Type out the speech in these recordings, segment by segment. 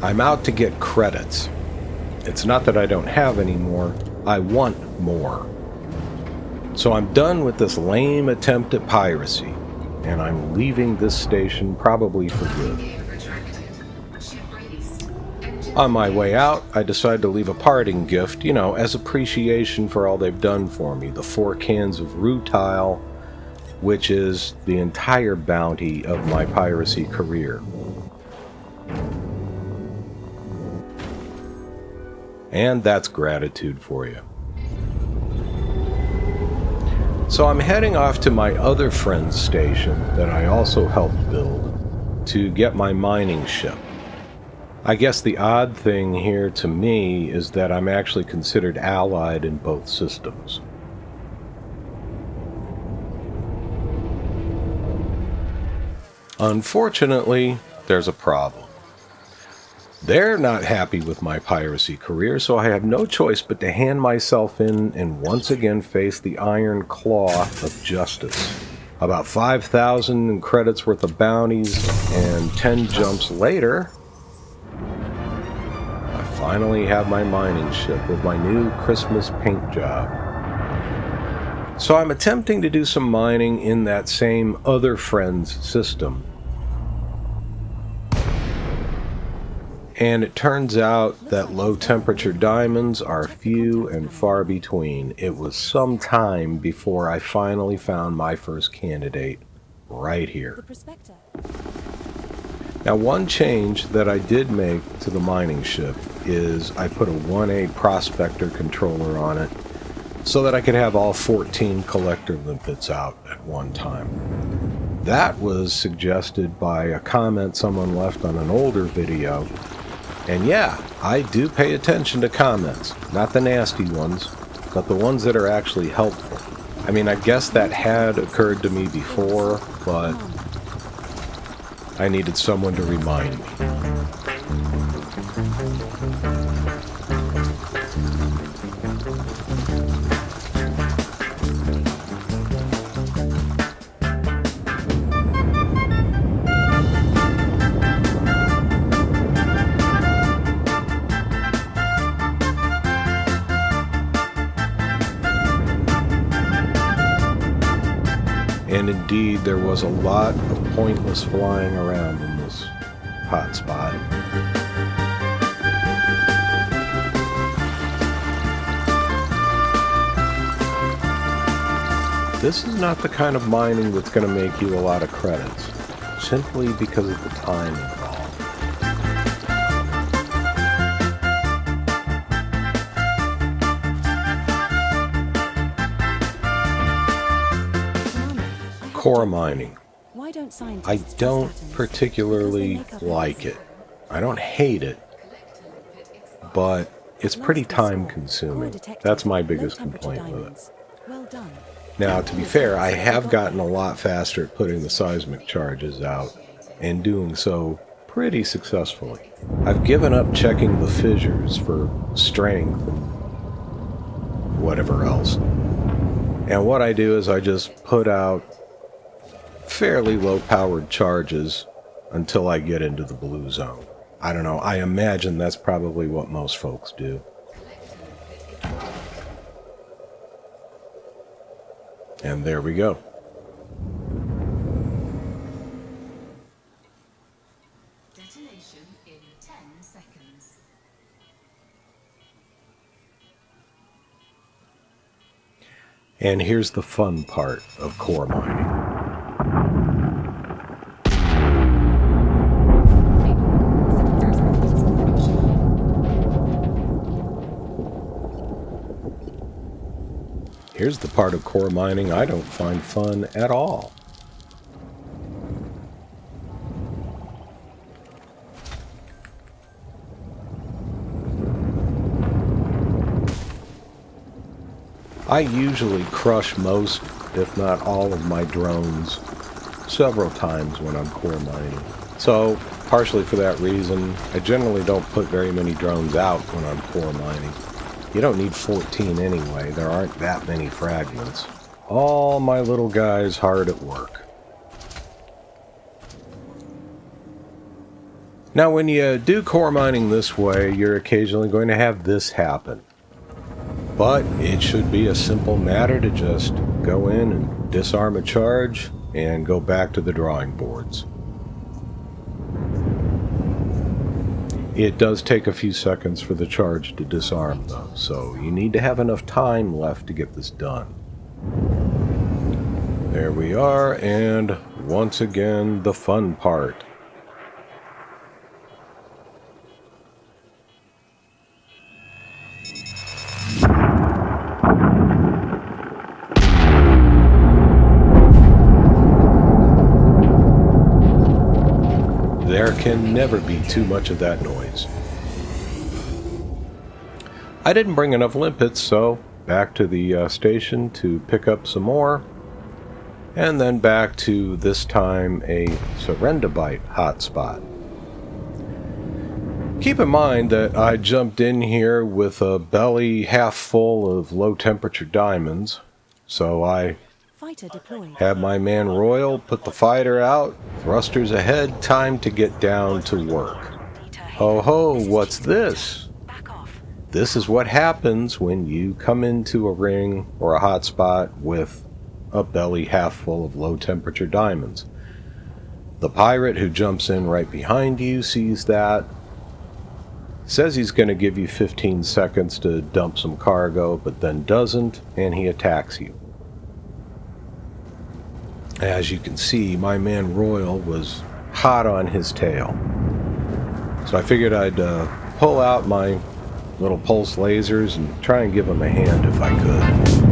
I'm out to get credits. It's not that I don't have any more, I want more. So I'm done with this lame attempt at piracy, and I'm leaving this station probably for good. On my way out, I decide to leave a parting gift, as appreciation for all they've done for me. The 4 cans of rutile, which is the entire bounty of my piracy career. And that's gratitude for you. So I'm heading off to my other friend's station that I also helped build to get my mining ship. I guess the odd thing here to me is that I'm actually considered allied in both systems. Unfortunately, there's a problem. They're not happy with my piracy career, so I have no choice but to hand myself in and once again face the iron claw of justice. About 5,000 in credits worth of bounties, and 10 jumps later, I finally have my mining ship with my new Christmas paint job. So I'm attempting to do some mining in that same other friend's system. And it turns out that low-temperature diamonds are few and far between. It was some time before I finally found my first candidate right here. Now, one change that I did make to the mining ship is I put a 1A prospector controller on it so that I could have all 14 collector limpets out at one time. That was suggested by a comment someone left on an older video. And yeah, I do pay attention to comments, not the nasty ones, but the ones that are actually helpful. I mean, I guess that had occurred to me before, but I needed someone to remind me. And indeed, there was a lot of pointless flying around in this hot spot. This is not the kind of mining that's going to make you a lot of credits, simply because of the time involved. Core mining. I don't particularly like it. I don't hate it, but it's pretty time consuming. That's my biggest complaint with it. Now, to be fair, I have gotten a lot faster at putting the seismic charges out, and doing so pretty successfully. I've given up checking the fissures for strength and whatever else. And what I do is I just put out fairly low-powered charges until I get into the blue zone. I don't know, I imagine that's probably what most folks do. And there we go. Detonation in 10 seconds. And here's the fun part of core mining. Here's the part of core mining I don't find fun at all. I usually crush most, if not all, of my drones several times when I'm core mining. So, partially for that reason, I generally don't put very many drones out when I'm core mining. You don't need 14 anyway, there aren't that many fragments. All my little guys hard at work. Now, when you do core mining this way, you're occasionally going to have this happen. But it should be a simple matter to just go in and disarm a charge and go back to the drawing boards. It does take a few seconds for the charge to disarm, though, so you need to have enough time left to get this done. There we are, and once again, the fun part. There can never be too much of that noise. I didn't bring enough limpets, so back to the station to pick up some more, and then back to, this time, a Serendibite hotspot. Keep in mind that I jumped in here with a belly half full of low-temperature diamonds, so I had my man Royal put the fighter out, thrusters ahead, time to get down to work. Ho ho, what's this? This is what happens when you come into a ring or a hotspot with a belly half full of low-temperature diamonds. The pirate who jumps in right behind you sees that, says he's going to give you 15 seconds to dump some cargo, but then doesn't, and he attacks you. As you can see, my man Royal was hot on his tail. So I figured I'd pull out my little pulse lasers and try and give him a hand if I could.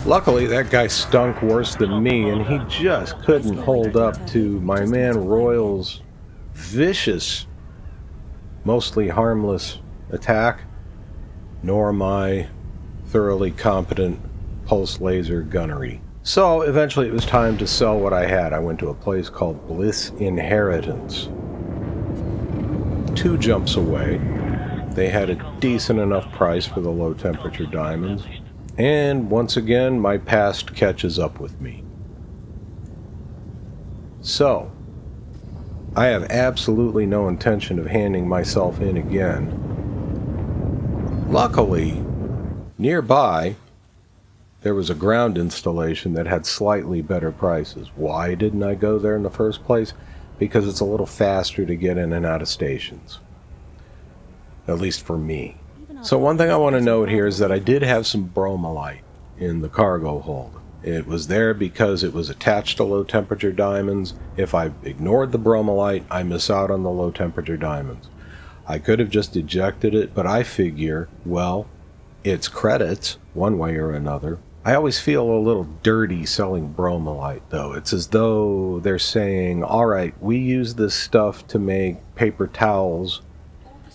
Luckily, that guy stunk worse than me, and he just couldn't hold up to my man Royal's vicious, mostly harmless attack, nor my thoroughly competent pulse laser gunnery. So eventually it was time to sell what I had. I went to a place called Bliss Inheritance. 2 jumps away. They had a decent enough price for the low temperature diamonds. And once again, my past catches up with me. So, I have absolutely no intention of handing myself in again. Luckily, nearby, there was a ground installation that had slightly better prices. Why didn't I go there in the first place? Because it's a little faster to get in and out of stations. At least for me. So one thing I want to note here is that I did have some bromellite in the cargo hold. It was there because it was attached to low temperature diamonds. If I ignored the bromellite, I miss out on the low temperature diamonds. I could have just ejected it, but I figure, well, it's credits one way or another. I always feel a little dirty selling bromellite, though. It's as though they're saying, all right, we use this stuff to make paper towels,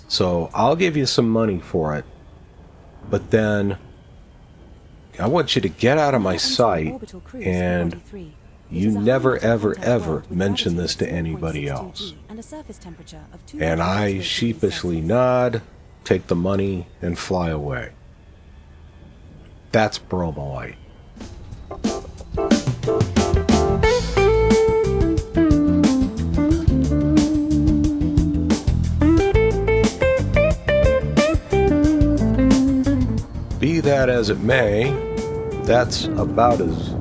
so I'll give you some money for it, but then I want you to get out of my sight, and you never, ever, ever mention this to anybody else. And I sheepishly nod, take the money, and fly away. That's bromellite. as it may, that's about as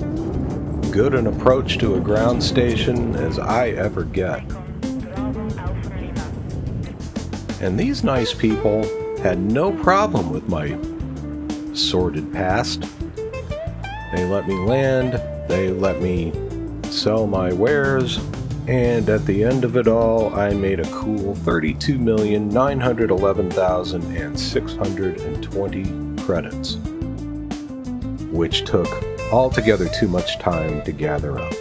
good an approach to a ground station as I ever get. And these nice people had no problem with my sordid past. They let me land, they let me sell my wares, and at the end of it all, I made a cool 32,911,620 credits, which took altogether too much time to gather up.